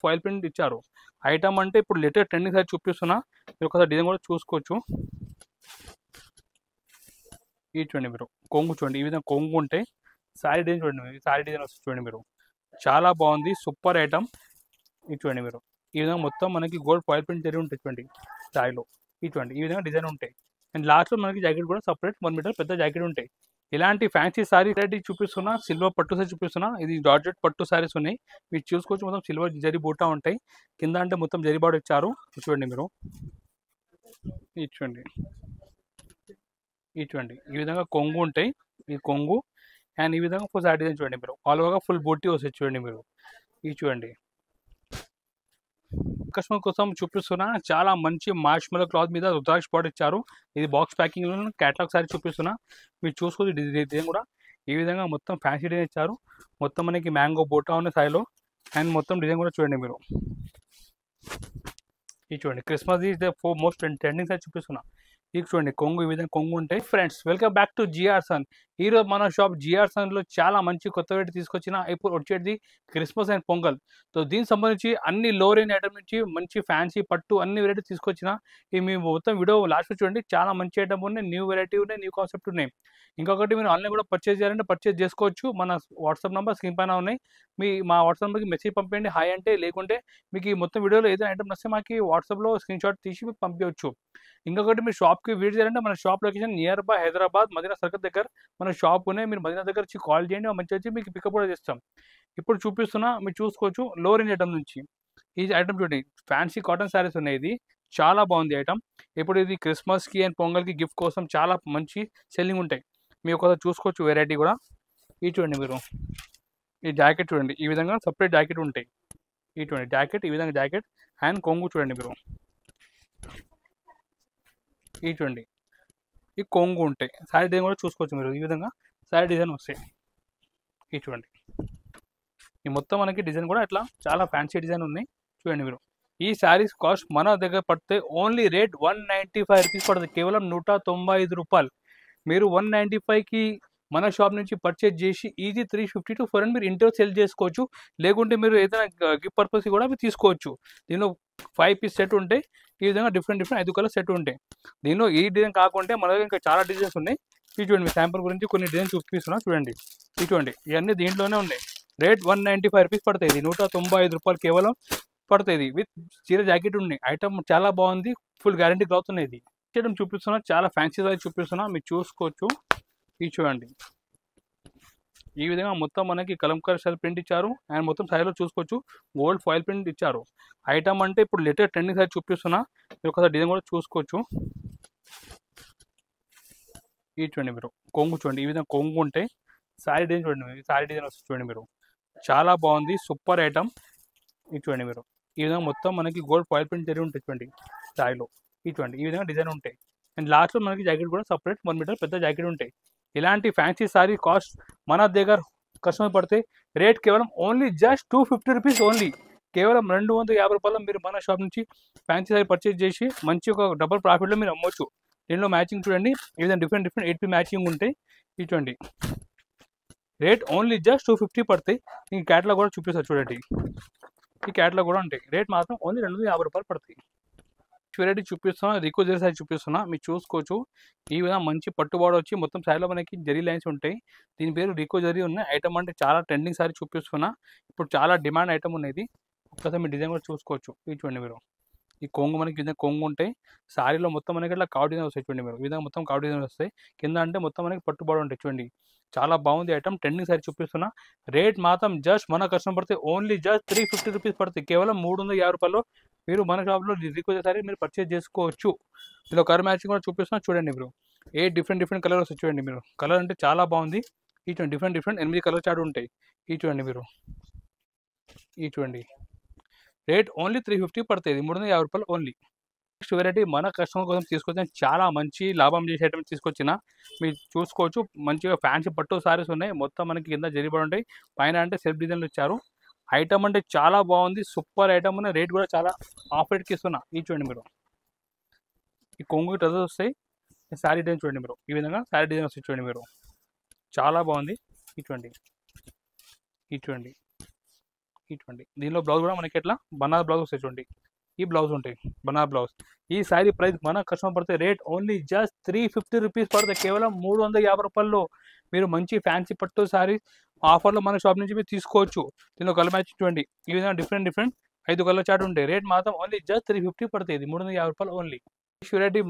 Foil print ఇచ్చారు. Item అంటే ఇప్పుడు లేటెస్ట్ ట్రెండింగ్ సారీ చూపిస్తున్నా, మీరు ఒకసారి డిజైన్ కూడా చూసుకోవచ్చు. ఇది చూడండి మీరు, కొంగు చూడండి, ఈ విధంగా కొంగు ఉంటాయి. శారీ డిజైన్ చూడండి, శారీ డిజైన్ వస్తుంది చూడండి మీరు, చాలా బాగుంది, సూపర్ ఐటమ్. ఇది చూడండి మీరు, ఈ విధంగా మొత్తం మనకి గోల్డ్ ఫాయిల్ ప్రింట్ జరిగి ఉంటుంది చూడండి శారీలో. ఇది చూడండి, ఈ విధంగా డిజైన్ ఉంటాయి. అండ్ లాస్ట్లో మనకి జాకెట్ కూడా సపరేట్ 1 మీటర్ పెద్ద జాకెట్ ఉంటాయి. ఇలాంటి ఫ్యాన్సీ సారీ వెరైటీ చూపిస్తున్నా, సిల్వర్ పట్టు సారీ చూపిస్తున్నా. ఇది జార్జెట్ పట్టు సారీస్ ఉన్నాయి, మీరు చూసుకోవచ్చు. మొత్తం సిల్వర్ జరీ బూటా ఉంటాయి, కింద అంటే మొత్తం జరీ బార్డర్ ఇచ్చారు. చూడండి మీరు, ఇది చూడండి, ఇది చూడండి, ఈ విధంగా కొంగు ఉంటాయి. ఈ కొంగు అండ్ ఈ విధంగా ఫుల్ సారీ డిజైన్ చూడండి మీరు, ఆల్ ఓవర్గా ఫుల్ బూటీ వస్తుంది చూడండి మీరు. ఇది చూడండి, కస్టమర్ కోసం చూపిస్తున్నా, చాలా మంచి మార్ష్మెల్లో క్లాత్ మీద రుద్రాక్ష బార్డర్ ఇచ్చారు. ఇది బాక్స్ ప్యాకింగ్ లో క్యాటలాగ్ సారీ చూపిస్తున్నా, మీరు చూసుకోవచ్చు. డిజైన్ కూడా ఈ విధంగా మొత్తం ఫ్యాన్సీ డిజైన్ ఇచ్చారు. మొత్తం మనకి మ్యాంగో బోటా ఉన్న సారీలో. అండ్ మొత్తం డిజైన్ కూడా చూడండి మీరు, ఇది చూడండి, Christmas is the most trending sari చూపిస్తున్నా. ఇది చూడండి, కొంగు ఈ విధంగా కొంగు ఉంటాయి. Friends, welcome back to GR son. ఈ రోజు మన షాప్ జిఆర్ సన్ లో చాలా మంచి కొత్త వెరైటీ తీసుకొచ్చిన. ఇప్పుడు వచ్చేది క్రిస్మస్ అండ్ పొంగల్. సో దీనికి సంబంధించి అన్ని లో రేంజ్ ఐటమ్ నుంచి మంచి ఫ్యాన్సీ పట్టు అన్ని వెరైటీ తీసుకొచ్చిన. ఇవి మీ మొత్తం వీడియో లాస్ట్ చూడండి, చాలా మంచి ఐటమ్ ఉన్నాయి, న్యూ వెరైటీ ఉన్నాయి, న్యూ కాన్సెప్ట్ ఉన్నాయి. ఇంకొకటి, మీరు ఆన్లైన్ కూడా పర్చేజ్ చేయాలంటే పర్చేజ్ చేసుకోవచ్చు. మన వాట్సాప్ నెంబర్ స్క్రీన్ పైన ఉన్నాయి. మా వాట్సాప్ నెంబర్కి మెసేజ్ పంపండి, హాయ్ అంటే. లేకుంటే మీకు ఈ మొత్తం వీడియోలో ఏదైనా ఐటమ్ వస్తే మాకు వాట్సాప్లో స్క్రీన్ షాట్ తీసి మీకు పంపించవచ్చు. ఇంకొకటి, మీరు షాప్కి విజిట్ చేయాలంటే మన shop location nearby Hyderabad Madina circle దగ్గర మన షాప్ ఉన్నాయి. మీరు మదీనా దగ్గర వచ్చి కాల్ చేయండి, మంచి వచ్చి మీకు పికప్ కూడా చేస్తాం. ఇప్పుడు చూపిస్తున్నా, మీరు చూసుకోవచ్చు. లో రేంజ్ ఐటమ్ నుంచి ఈ ఐటమ్ చూడండి, ఫ్యాన్సీ కాటన్ శారీస్ ఉన్నాయి. ఇది చాలా బాగుంది ఐటమ్. ఇప్పుడు ఇది క్రిస్మస్కి అండ్ పొంగల్కి గిఫ్ట్ కోసం చాలా మంచి సెల్లింగ్ ఉంటాయి. మీరు ఒకసారి చూసుకోవచ్చు వెరైటీ కూడా. ఇది చూడండి మీరు, ఈ జాకెట్ చూడండి, ఈ విధంగా సపరేట్ జాకెట్ ఉంటాయి. ఇది చూడండి జాకెట్, ఈ విధంగా జాకెట్ అండ్ కొంగు చూడండి మీరు. ఇది చూడండి, ఈ కొంగు ఉంటాయి. శారీ డిజైన్ కూడా చూసుకోవచ్చు మీరు, ఈ విధంగా శారీ డిజైన్ వస్తాయి. ఇది చూడండి, ఈ మొత్తం మనకి డిజైన్ కూడా ఇట్లా చాలా ఫ్యాన్సీ డిజైన్ ఉన్నాయి చూడండి మీరు. ఈ శారీస్ కాస్ట్ మన దగ్గర పడితే ఓన్లీ రేట్ 195 రూపీస్ పడుతుంది, కేవలం 195 రూపాయలు. మీరు 195కి మన షాప్ నుంచి పర్చేజ్ చేసి ఈజీ 350 to 400 మీరు ఇంట్లో సెల్ చేసుకోవచ్చు. లేకుంటే మీరు ఏదైనా గిఫ్ట్ పర్పస్ కూడా మీరు తీసుకోవచ్చు. దీనిలో 5 పీస్ సెట్ ఉంటాయి. ఈ విధంగా డిఫరెంట్ 5 కలర్ సెట్ ఉంటాయి. దీనిలో ఈ డిజైన్ కాకుంటే మన దగ్గర ఇంకా చాలా డిజైన్స్ ఉన్నాయి. ఇది చూడండి, శాంపుల్ గురించి కొన్ని డిజైన్స్ చూపిస్తున్నా చూడండి. ఇది చూడండి, ఇవన్నీ దీంట్లోనే ఉన్నాయి. రేట్ 195 రూపీస్ పడుతుంది. ఇది 195 రూపాయలు కేవలం పడుతుంది. విత్ చీర జాకెట్ ఉన్నాయి. ఐటమ్ చాలా బాగుంది, ఫుల్ గ్యారంటీ క్లాత్ ఉన్నాయి. ఇది చూపిస్తున్నా, చాలా ఫ్యాన్సీ సారీ చూపిస్తున్నా, మీరు చూసుకోవచ్చు. ఇది చూడండి, ఈ విధంగా మొత్తం మనకి కలంకారీ స్టైల్ ప్రింట్ ఇచ్చారు. అండ్ మొత్తం సారీలో చూసుకోవచ్చు గోల్డ్ ఫాయిల్ ప్రింట్ ఇచ్చారు. ఐటమ్ అంటే ఇప్పుడు లేటెస్ట్ ట్రెండింగ్ సారీ చూపిస్తున్నా, మీరు ఒకసారి డిజైన్ కూడా చూసుకోవచ్చు. ఇది చూడండి మీరు, కొంగు చూడండి, ఈ విధంగా కొంగు ఉంటాయి. శారీ డిజైన్ చూడండి, శారీ డిజైన్ వస్తుంది చూడండి మీరు, చాలా బాగుంది, సూపర్ ఐటమ్. ఇది చూడండి మీరు, ఈ విధంగా మొత్తం మనకి గోల్డ్ ఫాయిల్ ప్రింట్ జరిగి ఉంటుంది చూడండి శారీలో. ఇది చూడండి, ఈ విధంగా డిజైన్ ఉంటాయి. అండ్ లాస్ట్లో మనకి జాకెట్ కూడా సపరేట్ 1 మీటర్ పెద్ద జాకెట్ ఉంటాయి. ఇలాంటి ఫ్యాన్సీ సారీ కాస్ట్ మన దగ్గర కస్టమర్ పడితే రేట్ కేవలం ఓన్లీ జస్ట్ 250 రూపీస్ ఓన్లీ. కేవలం 250 రూపాయలు మీరు మన షాప్ నుంచి ఫ్యాన్సీ సారీ పర్చేజ్ చేసి మంచి ఒక డబుల్ ప్రాఫిట్లో మీరు అమ్మవచ్చు. దీనిలో మ్యాచింగ్ చూడండి, ఈ విధంగా డిఫరెంట్ 8 మ్యాచింగ్ ఉంటాయి. ఇది చూడండి, రేట్ ఓన్లీ జస్ట్ 250 పడతాయి. ఈ క్యాటలాగ్ కూడా చూపిస్తారు చూడండి, ఈ క్యాటలాగ్ కూడా ఉంటాయి. రేట్ మాత్రం ఓన్లీ 250 రూపాయలు పడతాయి. వెరైటీ చూపిస్తున్నా, రికో జరీ సారీ చూపిస్తున్నా, మీరు చూసుకోవచ్చు. ఈ విధంగా మంచి పట్టుబాటు వచ్చి మొత్తం సారీలో మనకి జరీ లైన్స్ ఉంటాయి. దీని పేరు రికో జరీ ఉన్నాయి. ఐటమ్ అంటే చాలా ట్రెండింగ్ సారీ చూపిస్తున్నా, ఇప్పుడు చాలా డిమాండ్ ఐటమ్ ఉన్నది. ఒక్కసారి మీ డిజైన్ కూడా చూసుకోవచ్చు. ఇది చూడండి మీరు, ఈ కొంగు మనకి విధంగా కొంగు ఉంటాయి. సారీలో మొత్తం మనకి ఇట్లా కావ్ డిజైన్ వస్తాయి చూడండి మీరు, ఈ విధంగా మొత్తం కావ్ డిజైన్ వస్తాయి. కింద అంటే మొత్తం మనకి పట్టుబాటు ఉంటాయి చూడండి, చాలా బాగుంది ఐటమ్. ట్రెండింగ్ సారీ చూపిస్తున్నా. రేట్ మాత్రం జస్ట్ మన కస్టమర్ పడితే ఓన్లీ జస్ట్ 350 రూపీస్ పడుతుంది. కేవలం 350 రూపాయలు మీరు మన షాప్లో రికో సారీ మీరు పర్చేజ్ చేసుకోవచ్చు. ఇందులో కలర్ మ్యాచింగ్ కూడా చూపిస్తున్నా చూడండి మీరు, డిఫరెంట్ కలర్ వస్తాయి చూడండి మీరు. కలర్ అంటే చాలా బాగుంది. ఈ చూడండి, డిఫరెంట్ 8 కలర్ చార్ట్ ఉంటాయి. ఈ చూడండి మీరు, ఈ చూడండి, రేట్ ఓన్లీ 350 పడుతుంది, 350 రూపాయలు ఓన్లీ. నెక్స్ట్ వెరైటీ మన కస్టమర్ కోసం తీసుకొచ్చిన, చాలా మంచి లాభం చేసే ఐటమ్స్ తీసుకొచ్చిన. మీరు చూసుకోవచ్చు, మంచిగా ఫ్యాన్సీ పట్టు సారీస్ ఉన్నాయి. మొత్తం మనకి కింద జరిపడి ఉంటాయి, పైన అంటే సెల్ఫ్ డిజైన్లు ఇచ్చారు. ఐటమ్ అంటే చాలా బాగుంది, సూపర్ ఐటమ్ ఉన్నాయి. రేట్ కూడా చాలా ఆఫ్ రేట్కి ఇస్తున్నా. ఇది చూడండి మీరు, ఈ కొంగు ట్రజర్స్ వస్తాయి. శారీ డిజైన్ చూడండి మీరు, ఈ విధంగా శారీ డిజైన్ వస్తాయి చూడండి మీరు, చాలా బాగుంది. ఇది చూడండి, ఇది చూడండి, ఇటువంటి దీనిలో బ్లౌజ్ కూడా మనకి ఎట్లా బనారస్ బ్లౌజ్ వస్తాయి చూడండి. ఈ బ్లౌజ్ ఉంటాయి బనారస్ బ్లౌజ్. ఈ శారీ ప్రైస్ మన కస్టమర్ పడితే రేట్ ఓన్లీ జస్ట్ 350 రూపీస్ పడుతుంది. కేవలం 350 రూపాయల్లో మీరు మంచి ఫ్యాన్సీ పట్టు శారీ ఆఫర్లో మన షాప్ నుంచి మీరు తీసుకోవచ్చు. దీనిలో కలర్ మ్యాచ్ చూడండి. ఈ విధంగా డిఫరెంట్ 5 కలర్ చార్ట్ ఉంటాయి. రేట్ మాత్రం ఓన్లీ జస్ట్ 350 పడుతుంది. 350 రూపాయలు ఓన్లీ. ష్యూరిటీ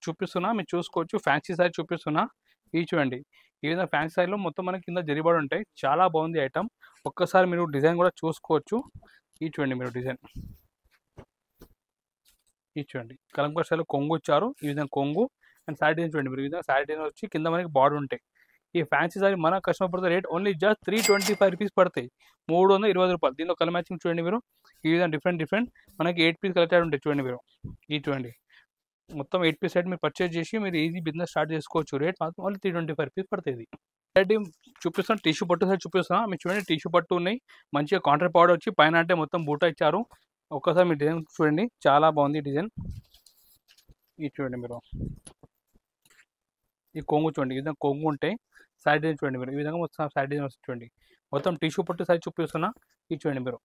చూపిస్తున్నా మీరు చూసుకోవచ్చు. ఫ్యాన్సీ శారీ చూపిస్తున్నా ఈ చూడండి. ఈ విధంగా ఫ్యాన్సీ శారీలో మొత్తం మనకి కింద జరిబాడు ఉంటాయి. చాలా బాగుంది ఐటమ్. ఒక్కసారి మీరు డిజైన్ కూడా చూసుకోవచ్చు. ఈ చూడండి మీరు డిజైన్ ఈ చూడండి. కలంకారీ స్టైల్లో కొంగు ఇచ్చారు. ఈ విధంగా కొంగు అండ్ శారీ డిజైన్ చూడండి మీరు. ఈ విధంగా శారీ డిజైన్ వచ్చి కింద మనకి బార్డర్ ఉంటాయి. ఈ ఫ్యాన్సీ శారీ మన కస్టమర్ పడితే రేట్ ఓన్లీ జస్ట్ 325 రూపీస్ పడతాయి. 320 రూపాయలు. దీనిలో కలర్ మ్యాచింగ్ చూడండి మీరు. ఈ విధంగా డిఫరెంట్ మనకి 8 పీస్ కలర్ చార్ట్ ఉంటాయి చూడండి మీరు. ఈ చూడండి మొత్తం 8 పీస్ సెట్ మీరు పర్చేజ్ చేసి మీరు ఈజీ బిజినెస్ స్టార్ట్ చేసుకోవచ్చు. రేట్ మాత్రం ఓన్లీ 325 రూపీస్ పడుతుంది. వెరైటీ చూపిస్తాను. టిష్యూ పట్టు సైడ్ చూపిస్తున్నా మీరు చూడండి. టిష్యూ పట్టు ఉన్నాయి. మంచిగా కాంట్రాక్ట్ పౌడర్ వచ్చి పైన అంటే మొత్తం బూటా ఇచ్చారు. ఒక్కసారి మీరు డిజైన్ చూడండి. చాలా బాగుంది డిజైన్. ఇది చూడండి మీరు. ఈ కొంగు చూడండి. ఈ విధంగా కొంగు ఉంటాయి. సైడ్ డిజైన్ చూడండి మీరు. ఈ విధంగా మొత్తం సైడ్ డిజైన్ వస్తుంది చూడండి. మొత్తం టిష్యూ పట్టు సైజ్ చూపిస్తున్నా. ఇది చూడండి మీరు.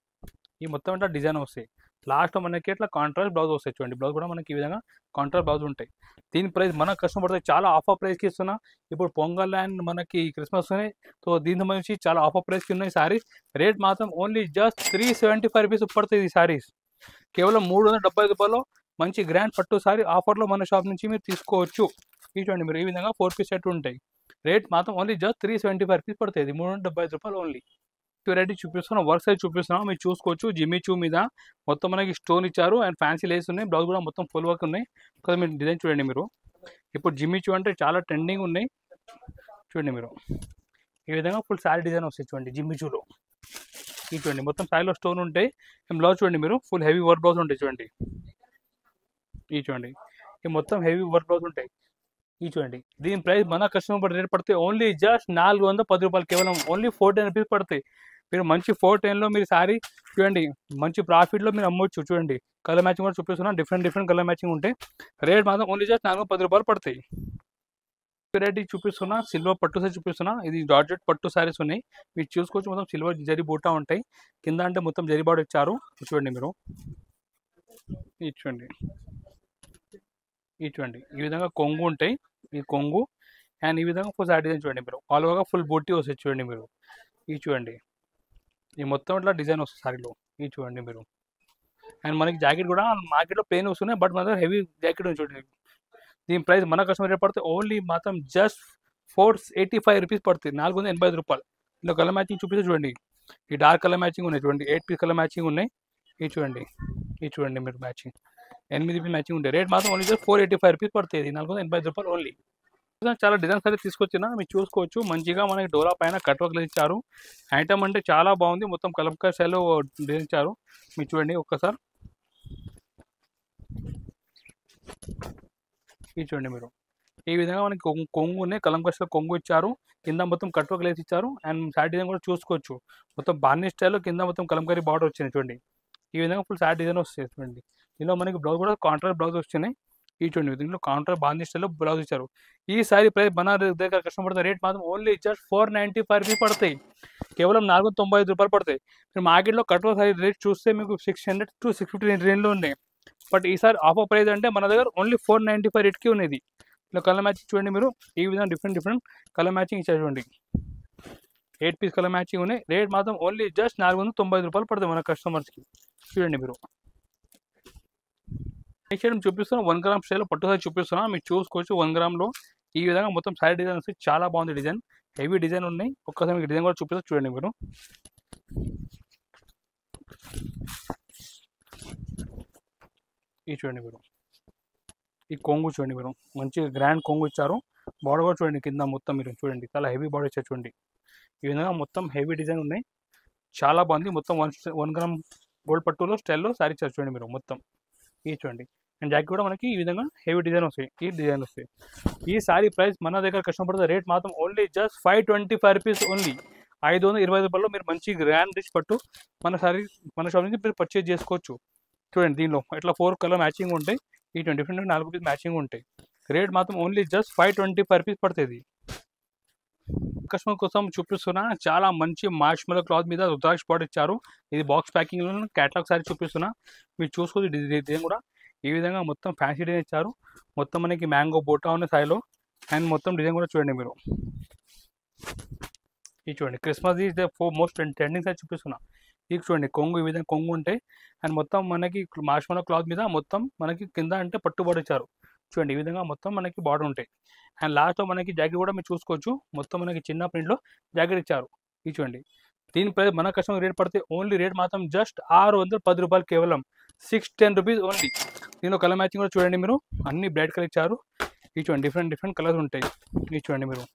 ఈ మొత్తం ఇట్లా డిజైన్ వస్తాయి. లాస్ట్లో మనకి ఇట్లా కాంట్రాస్ట్ బ్లౌజ్ వస్తాయి చూడండి. బ్లౌజ్ కూడా మనకి ఈ విధంగా కాంట్రాస్ట్ బ్లౌజ్ ఉంటాయి. దీని ప్రైస్ మన కస్టమర్ పడితే చాలా ఆఫర్ ప్రైస్కి ఇస్తున్నా. ఇప్పుడు పొంగల్ అండ్ మనకి క్రిస్మస్ ఉన్నాయి. సో దీని సంబంధించి చాలా ఆఫర్ ప్రైస్కి ఉన్నాయి శారీస్. రేట్ మాత్రం ఓన్లీ జస్ట్ 375 రూపీస్ పడుతుంది ఈ శారీస్. కేవలం 375 రూపాయల్లో మంచి గ్రాండ్ పట్టు శారీ ఆఫర్లో మన షాప్ నుంచి మీరు తీసుకోవచ్చు. ఈ చూడండి మీరు. ఈ విధంగా 4 పీస్ సెట్ ఉంటాయి. రేట్ మాత్రం ఓన్లీ జస్ట్ 375 రూపీస్ పడుతుంది. 375 రూపాయలు ఓన్లీ. వెరైటీ చూపిస్తున్నాం. వర్క్ సైజ్ చూపిస్తున్నాం మీరు చూసుకోవచ్చు. జిమ్మి చూ మీద మొత్తం మనకి స్టోన్ ఇచ్చారు అండ్ ఫ్యాన్సీ లేస్ ఉన్నాయి. బ్లౌజ్ కూడా మొత్తం ఫుల్ వర్క్ ఉన్నాయి. కదా మీరు డిజైన్ చూడండి మీరు. ఇప్పుడు జిమ్మి చూ అంటే చాలా ట్రెండింగ్ ఉన్నాయి చూడండి మీరు. ఈ విధంగా ఫుల్ శారీ డిజైన్ వస్తాయి చూడండి జిమ్మి చూలో. ఈ చూడండి మొత్తం శారీలో స్టోన్ ఉంటాయి. బ్లౌజ్ చూడండి మీరు. ఫుల్ హెవీ వర్క్ బ్లౌజ్ ఉంటాయి చూడండి. ఈ చూడండి. ఈ మొత్తం హెవీ వర్క్ బ్లౌజ్ ఉంటాయి. ఈ చూడండి. దీని ప్రైస్ మన కస్టమర్ రేట్ పడితే ఓన్లీ జస్ట్ 410 రూపాయలు. కేవలం ఓన్లీ 410 రూపీస్ పడతాయి. మీరు మంచి 410లో మీరు శారీ చూడండి మంచి ప్రాఫిట్లో మీరు అమ్మవచ్చు చూడండి. కలర్ మ్యాచింగ్ కూడా చూపిస్తున్నా. డిఫరెంట్ కలర్ మ్యాచింగ్ ఉంటాయి. రేట్ మాత్రం ఓన్లీ జస్ట్ 410 రూపాయలు పడతాయి. వెరైటీ చూపిస్తున్నా. సిల్వర్ పట్టు సైజ్ చూపిస్తున్నా. ఇది జార్జెట్ పట్టు శారీస్ ఉన్నాయి. మీరు చూసుకోవచ్చు. మొత్తం సిల్వర్ జరీ బూటా ఉంటాయి. కింద అంటే మొత్తం జరీ బార్డర్ ఇచ్చారు చూడండి మీరు. ఇది చూడండి. ఈ చూడండి. ఈ విధంగా కొంగు ఉంటాయి. ఈ కొంగు అండ్ ఈ విధంగా ఫుల్ శారీ డిజైన్ చూడండి మీరు. ఆల్ ఓవర్గా ఫుల్ బూటీ వస్తుంది చూడండి మీరు. ఈ చూడండి. ఈ మొత్తం ఇట్లా డిజైన్ వస్తుంది శారీలో. ఈ చూడండి మీరు. అండ్ మనకి జాకెట్ కూడా మార్కెట్లో ప్లెయిన్ వస్తున్నాయి. బట్ మన దగ్గర హెవీ జాకెట్ ఉంది చూడండి. దీని ప్రైస్ మన కస్టమర్ రేట్ పడితే ఓన్లీ మాత్రం జస్ట్ 485 రూపీస్ పడుతుంది. 485 రూపాయలు. ఇందులో కలర్ మ్యాచింగ్ చూపిస్తే చూడండి. ఈ డార్క్ కలర్ మ్యాచింగ్ ఉన్నాయి చూడండి. 8 పీస్ కలర్ మ్యాచింగ్ ఉన్నాయి. ఇది చూడండి. ఇది చూడండి మీరు మ్యాచింగ్ 8 పీస్ మ్యాచింగ్ ఉంటాయి. రేట్ మాత్రం ఓన్లీ జస్ట్ 485 రూపీస్ పడుతుంది. 485 రూపాయలు ఓన్లీ. చాలా డిజైన్స్ అయితే తీసుకొచ్చినా మీరు చూసుకోవచ్చు. మంచిగా మనకి డోరా పైన కట్ వర్క్ ఇచ్చారు. ఐటమ్ అంటే చాలా బాగుంది. మొత్తం కలంకారీ స్టైల్లో డిజైన్ ఇచ్చారు. మీరు చూడండి ఒక్కసారి. ఇది చూడండి మీరు. ఈ విధంగా మనకి కొంగు ఉన్నాయి. కలంకారీ స్టైల్ కొంగు ఇచ్చారు. కింద మొత్తం కట్ వర్క్ లేసి ఇచ్చారు. అండ్ శారీ డిజైన్ కూడా చూసుకోవచ్చు. మొత్తం బార్నిష్ స్టైల్లో కింద మొత్తం కలంకారీ బార్డర్ వచ్చింది చూడండి. ఈ విధంగా ఫుల్ శారీ డిజైన్ వస్తుంది చూడండి. దీనిలో మనకి బ్లౌజ్ కూడా కాంట్రాస్ట్ బ్లౌజ్ వచ్చినాయి. ఈ చూడండి. దీంట్లో కాంట్రాస్ట్ బార్నిష్ స్టైల్లో బ్లౌజ్ ఇచ్చారు. ఈ శారీ ప్రైస్ మన దగ్గర కస్టమర్ రేట్ మాత్రం ఓన్లీ జస్ట్ 495 రూపీస్ పడతాయి. కేవలం 495 రూపాయలు పడతాయి. మీరు మార్కెట్లో కట్ వర్క్ శారీ రేట్ చూస్తే మీకు 600 to 650 రేంజ్లో ఉన్నాయి. బట్ ఈసారి ఆఫర్ ప్రైస్ అంటే మన దగ్గర ఓన్లీ 495 రేట్కి ఉన్నది. ఇలా కలర్ మ్యాచింగ్ చూడండి మీరు. ఈ విధంగా డిఫరెంట్ కలర్ మ్యాచింగ్ ఇచ్చారు చూడండి. 8 పీస్ కలర్ మ్యాచింగ్ ఉన్నాయి. రేట్ మాత్రం ఓన్లీ జస్ట్ 495 రూపాయలు పడుతుంది మన కస్టమర్స్కి. చూడండి మీరు. నెక్స్ట్ ఐటమ్ చూపిస్తున్నా. 1 గ్రామ్ స్టైల్లో పట్టు సైజ్ చూపిస్తున్నా. మీరు చూసుకోవచ్చు. 1 గ్రామ్లో ఈ విధంగా మొత్తం శారీ డిజైన్ వస్తే చాలా బాగుంది. డిజైన్ హెవీ డిజైన్ ఉన్నాయి. ఒక్కసారి మీకు డిజైన్ కూడా చూపిస్తా చూడండి మీరు. ఈ చూడండి మీరు. ఈ కొంగు చూడండి మీరు. మంచి గ్రాండ్ కొంగు ఇచ్చారు. బార్డర్ కూడా చూడండి కింద మొత్తం మీరు చూడండి. చాలా హెవీ బార్డర్ ఇచ్చారు చూడండి. ఈ విధంగా మొత్తం హెవీ డిజైన్ ఉన్నాయి. చాలా బాగుంది. మొత్తం 1 గ్రామ్ గోల్డ్ పట్టులో స్టైల్లో శారీ ఇచ్చారు చూడండి మీరు మొత్తం. ఈ చూడండి. అండ్ జాకెట్ కూడా మనకి ఈ విధంగా హెవీ డిజైన్ వస్తాయి. ఈ డిజైన్ వస్తాయి. ఈ శారీ ప్రైస్ మన దగ్గర కస్టమర్ పడుతుంది రేట్ మాత్రం ఓన్లీ జస్ట్ 525 రూపీస్ ఓన్లీ. 520 రూపాయల్లో మీరు మంచి గ్రాండ్ రిచ్ పట్టు మన శారీ మన షాప్ నుంచి మీరు పర్చేజ్ చేసుకోవచ్చు. చూడండి. దీనిలో ఇట్లా 4 కలర్ మ్యాచింగ్ ఉంటాయి. ఈ డిఫరెంట్ 4 పీస్ మ్యాచింగ్ ఉంటాయి. రేట్ మాత్రం ఓన్లీ జస్ట్ 525 రూపీస్ పడుతుంది. కస్టమర్ కోసం చూపిస్తున్నా చాలా మంచి మార్ష్మెల్లో క్లాత్ మీద రుద్రాక్ష బాట్ ఇచ్చారు. ఇది బాక్స్ ప్యాకింగ్లో క్యాటలాగ్ సారీ చూపిస్తున్నా, మీరు చూసుకోవచ్చు. డిజైన్ కూడా ఈ విధంగా మొత్తం ఫ్యాన్సీ డిజైన్ ఇచ్చారు. మొత్తం మనకి మ్యాంగో బోటా ఉన్న సారీలో అండ్ మొత్తం డిజైన్ కూడా చూడండి మీరు. ఇది చూడండి క్రిస్మస్ ఇది మోస్ట్ ట్రెండింగ్ సారీ చూపిస్తున్నా. ఇది చూడండి కొంగు ఈ విధంగా కొంగు ఉంటాయి అండ్ మొత్తం మనకి మార్ష్మెల్లో క్లాత్ మీద మొత్తం మనకి కింద అంటే పట్టు బార్డర్ ఇచ్చారు. చూడండి ఈ విధంగా మొత్తం మనకి బార్డర్ ఉంటాయి అండ్ లాస్ట్లో మనకి జాకెట్ కూడా మీరు చూసుకోవచ్చు. మొత్తం మనకి చిన్న ప్రింట్లో జాకెట్ ఇచ్చారు. ఇది చూడండి దీని ప్రైస్ మన కస్టమర్ రేట్ పడితే ఓన్లీ రేట్ మాత్రం జస్ట్ 610 రూపాయలు, కేవలం 610 రూపీస్ ఓన్లీ. దీనిలో కలర్ మ్యాచింగ్ కూడా చూడండి మీరు, అన్ని బ్రైట్ కలర్ ఇచ్చారు. ఇది చూడండి డిఫరెంట్ కలర్స్ ఉంటాయి. ఇది చూడండి మీరు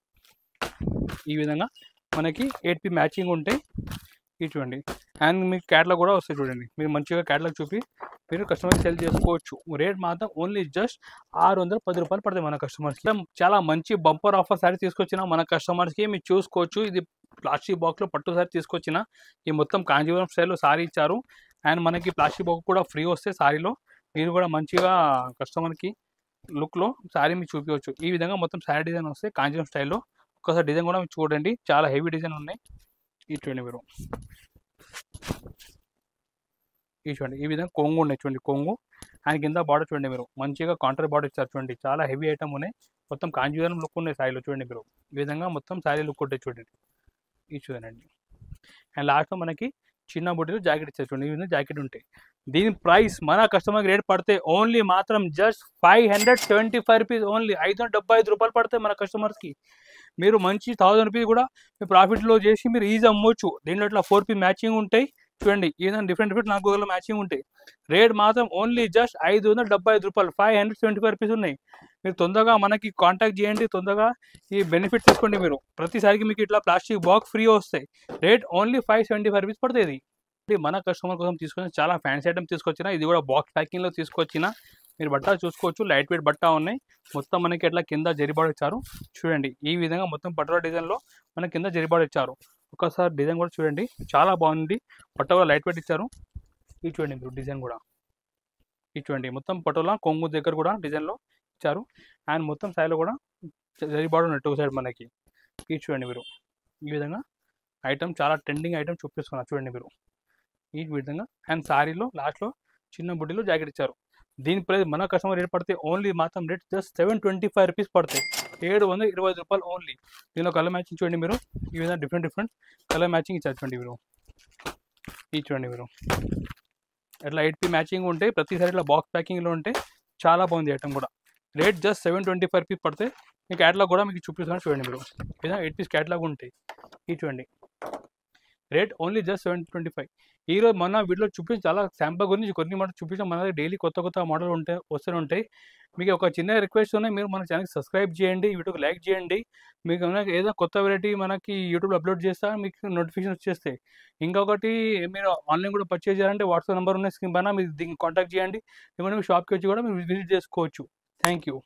ఈ విధంగా మనకి 8P మ్యాచింగ్ ఉంటాయి. ఇది చూడండి అండ్ మీకు క్యాటలాగ్ కూడా వస్తాయి. చూడండి మీరు మంచిగా క్యాటలాగ్ చూపి మీరు కస్టమర్కి సెల్ చేసుకోవచ్చు. రేట్ మాత్రం ఓన్లీ జస్ట్ 610 రూపాయలు పడతాయి మన కస్టమర్స్కి. చాలా మంచి బంపర్ ఆఫర్ సారీ తీసుకొచ్చిన మన కస్టమర్స్కి మీరు చూసుకోవచ్చు. ఇది ప్లాస్టిక్ బాక్స్లో పట్టు సారీ తీసుకొచ్చిన, ఈ మొత్తం కాంజీవరం స్టైల్లో సారీ ఇచ్చారు అండ్ మనకి ప్లాస్టిక్ బాక్స్ కూడా ఫ్రీ వస్తాయి సారీలో. మీరు కూడా మంచిగా కస్టమర్కి లుక్లో సారీ మీరు చూపించవచ్చు. ఈ విధంగా మొత్తం సారీ డిజైన్ వస్తాయి కాంజీవరం స్టైల్లో. ఒకసారి డిజైన్ కూడా మీరు చూడండి, చాలా హెవీ డిజైన్ ఉన్నాయి. ఈ చూడండి మీరు ఈ చూడండి ఈ విధంగా కొంగు ఉన్నాయి. చూడండి కొంగు అండ్ కింద బార్డర్ చూడండి మీరు, మంచిగా కాంట్రాస్ట్ బార్డర్ ఇచ్చారు. చూడండి చాలా హెవీ ఐటమ్ ఉన్నాయి. మొత్తం కాంజీవరం లుక్ ఉన్నాయి సారీలో. చూడండి మీరు ఈ విధంగా మొత్తం సారీ లుక్ ఉంటాయి. చూడండి ఇది చూడండి అండ్ లాస్ట్లో మనకి చిన్న బుడ్డలు జాకెట్ ఇచ్చారు. చూడండి ఈ విధంగా జాకెట్ ఉంటాయి. దీని ప్రైస్ మన కస్టమర్కి రేట్ పడితే ఓన్లీ మాత్రం జస్ట్ 575 రూపీస్ ఓన్లీ. 575 రూపాయలు పడతాయి మన కస్టమర్స్కి. మీరు మంచి 1000 రూపీస్ కూడా మీ ప్రాఫిట్లో చేసి మీరు ఈజీ అమ్మవచ్చు. దీంట్లో ఇట్లా 4P మ్యాచింగ్ ఉంటాయి. చూడండి ఈ విధంగా డిఫరెంట్ 4 గోల మ్యాచింగ్ ఉంటాయి. రేట్ మాత్రం ఓన్లీ జస్ట్ 575 రూపాయలు, 575 రూపీస్ ఉన్నాయి. మీరు తొందరగా మనకి కాంటాక్ట్ చేయండి, తొందరగా ఈ బెనిఫిట్ తీసుకోండి. మీరు ప్రతిసారికి మీకు ఇట్లా ప్లాస్టిక్ బాక్స్ ఫ్రీ వస్తాయి. రేట్ ఓన్లీ 575 రూపీస్ పడుతుంది. మన కస్టమర్ కోసం తీసుకొచ్చిన చాలా ఫ్యాన్సీ ఐటమ్ తీసుకొచ్చిన, ఇది కూడా బాక్స్ ప్యాకింగ్లో తీసుకొచ్చిన. మీరు బట్ట చూసుకోవచ్చు, లైట్ వెయిట్ బట్ట ఉన్నాయి. మొత్తం మనకి ఎట్లా కింద జరిబాడు ఇచ్చారు. చూడండి ఈ విధంగా మొత్తం పటోలా డిజైన్లో మనకి కింద జరిబాడు ఇచ్చారు. ఒకసారి డిజైన్ కూడా చూడండి, చాలా బాగుంది. బట్ట కూడా లైట్ వెయిట్ ఇచ్చారు. ఇది చూడండి మీరు డిజైన్ కూడా, ఇది చూడండి మొత్తం పటోలా కొంగు దగ్గర కూడా డిజైన్లో ఇచ్చారు అండ్ మొత్తం సైడ్లో కూడా జరిబాడు ఉన్నాయి 2 సైడ్ మనకి. ఇది చూడండి మీరు ఈ విధంగా ఐటమ్ చాలా ట్రెండింగ్ ఐటమ్ చూపిస్తున్నారు. చూడండి మీరు ఈ విధంగా అండ్ శారీలో లాస్ట్లో చిన్న బుడ్డిలో జాకెట్ ఇచ్చారు. దీని ప్రైస్ మన కస్టమర్ రేట్ పడితే ఓన్లీ మాత్రం రేట్ జస్ట్ 725 రూపీస్ పడతాయి. 725 రూపాయలు ఓన్లీ. దీనిలో కలర్ మ్యాచింగ్ చూడండి మీరు, ఈ విధంగా డిఫరెంట్ కలర్ మ్యాచింగ్ ఇచ్చారు. చూడండి మీరు ఇది చూడండి మీరు ఇట్లా 8P మ్యాచింగ్ ఉంటాయి. ప్రతిసారి ఇట్లా బాక్స్ ప్యాకింగ్లో ఉంటే చాలా బాగుంది ఐటమ్ కూడా. రేట్ జస్ట్ 725 రూపీస్ పడతాయి. మీ క్యాటలాగ్ కూడా మీకు చూపిస్తున్నాను. చూడండి మీరు విధంగా 8 క్యాటలాగ్ ఉంటాయి. ఇది చూడండి రేట్ ఓన్లీ జస్ట్ 725. ఈరోజు మన వీడియోలో చూపించి చాలా శాంపుల్ గురించి కొన్ని మోడల్ చూపించాం. మన దగ్గర డైలీ కొత్త మోడల్ వస్తూనే ఉంటాయి. మీకు ఒక చిన్న రిక్వెస్ట్ ఉన్నాయి, మీరు మన ఛానల్కి సబ్స్క్రైబ్ చేయండి, వీడియోకి లైక్ చేయండి. మీకు ఏదైనా కొత్త వెరైటీ మనకి యూట్యూబ్లో అప్లోడ్ చేస్తా మీకు నోటిఫికేషన్ వచ్చేస్తాయి. ఇంకొకటి మీరు ఆన్లైన్ కూడా పర్చేజ్ చేయాలంటే వాట్సాప్ నెంబర్ ఉన్న స్క్రీన్ పైన మీరు దీన్ని కాంటాక్ట్ చేయండి. లేకుంటే మీ షాప్కి వచ్చి కూడా మీరు విజిట్ చేసుకోవచ్చు. Thank you.